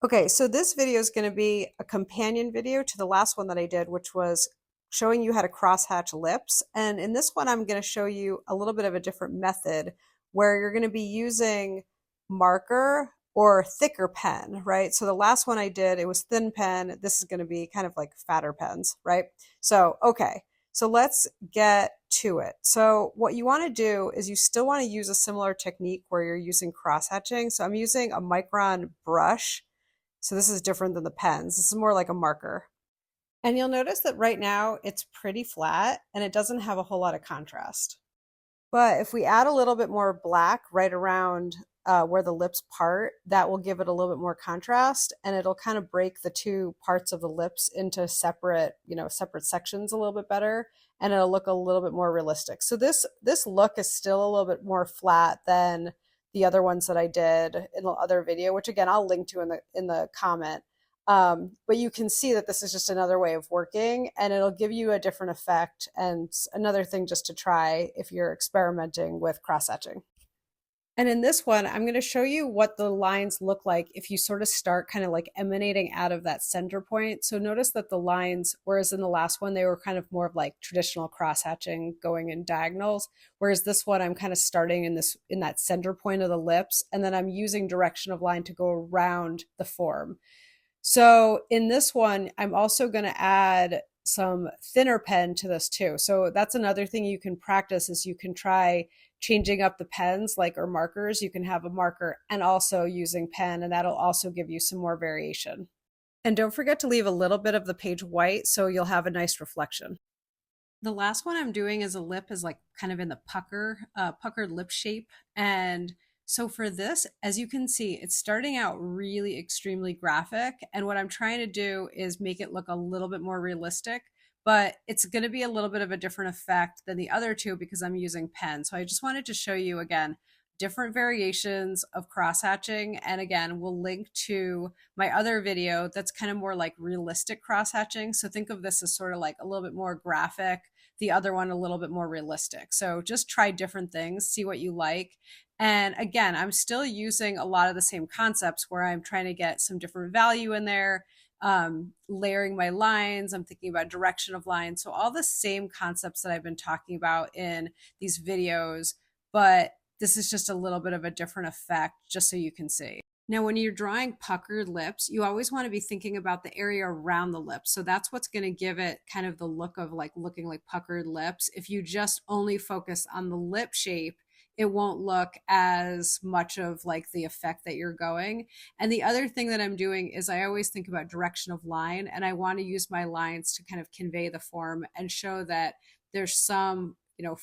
Okay, so this video is going to be a companion video to the last one that I did, which was showing you how to crosshatch lips. And in this one, I'm going to show you a little bit of a different method where you're going to be using marker or thicker pen, right? So the last one I did, it was thin pen. This is going to be kind of like fatter pens, right? So, okay, so let's get to it. So what you want to do is you still want to use a similar technique where you're using crosshatching. So I'm using a Micron brush. So this is different than the pens. This is more like a marker. And you'll notice that right now it's pretty flat and it doesn't have a whole lot of contrast. But if we add a little bit more black right around where the lips part, that will give it a little bit more contrast and it'll kind of break the two parts of the lips into separate, separate sections a little bit better, and it'll look a little bit more realistic. So this look is still a little bit more flat than the other ones that I did in the other video, which again I'll link to in the comment. But you can see that this is just another way of working and it'll give you a different effect and another thing just to try if you're experimenting with cross-hatching. And in this one, I'm going to show you what the lines look like if you sort of start kind of like emanating out of that center point. So notice that the lines, whereas in the last one, they were kind of more of like traditional cross-hatching going in diagonals, whereas this one, I'm kind of starting in that center point of the lips, and then I'm using direction of line to go around the form. So in this one, I'm also going to add some thinner pen to this too. So that's another thing you can practice is you can try changing up the pens or markers. You can have a marker and also using pen, and that'll also give you some more variation. And don't forget to leave a little bit of the page white so you'll have a nice reflection. The last one I'm doing is a lip is like kind of in the puckered lip shape. And so for this, as you can see, it's starting out really extremely graphic. And what I'm trying to do is make it look a little bit more realistic, but it's going to be a little bit of a different effect than the other two because I'm using pen. So I just wanted to show you again, different variations of cross-hatching. And again, we'll link to my other video that's kind of more like realistic cross-hatching. So think of this as sort of like a little bit more graphic, the other one a little bit more realistic. So just try different things, see what you like. And again, I'm still using a lot of the same concepts where I'm trying to get some different value in there, layering my lines. I'm thinking about direction of lines. So all the same concepts that I've been talking about in these videos, but this is just a little bit of a different effect just so you can see. Now, when you're drawing puckered lips, you always want to be thinking about the area around the lips. So that's what's going to give it kind of the look of like looking like puckered lips. If you just only focus on the lip shape, it won't look as much of like the effect that you're going. And the other thing that I'm doing is I always think about direction of line, and I want to use my lines to kind of convey the form and show that there's some,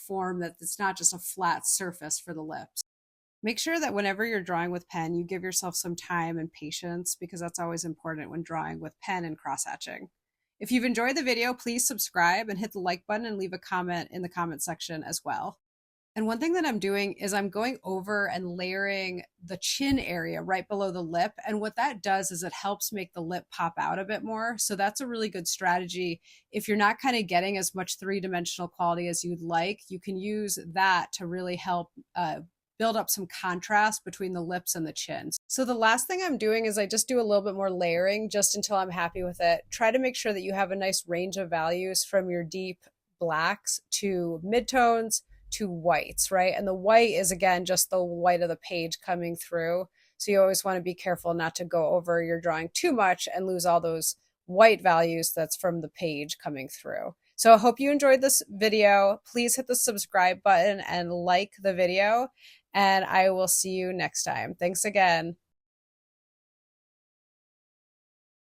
form that it's not just a flat surface for the lips. Make sure that whenever you're drawing with pen, you give yourself some time and patience because that's always important when drawing with pen and cross-hatching. If you've enjoyed the video, please subscribe and hit the like button and leave a comment in the comment section as well. And one thing that I'm doing is I'm going over and layering the chin area right below the lip. And what that does is it helps make the lip pop out a bit more. So that's a really good strategy. If you're not kind of getting as much three-dimensional quality as you'd like, you can use that to really help build up some contrast between the lips and the chin. So the last thing I'm doing is I just do a little bit more layering just until I'm happy with it. Try to make sure that you have a nice range of values from your deep blacks to midtones to whites, right? And the white is, again, just the white of the page coming through. So you always want to be careful not to go over your drawing too much and lose all those white values that's from the page coming through. So I hope you enjoyed this video. Please hit the subscribe button and like the video, and I will see you next time. Thanks again.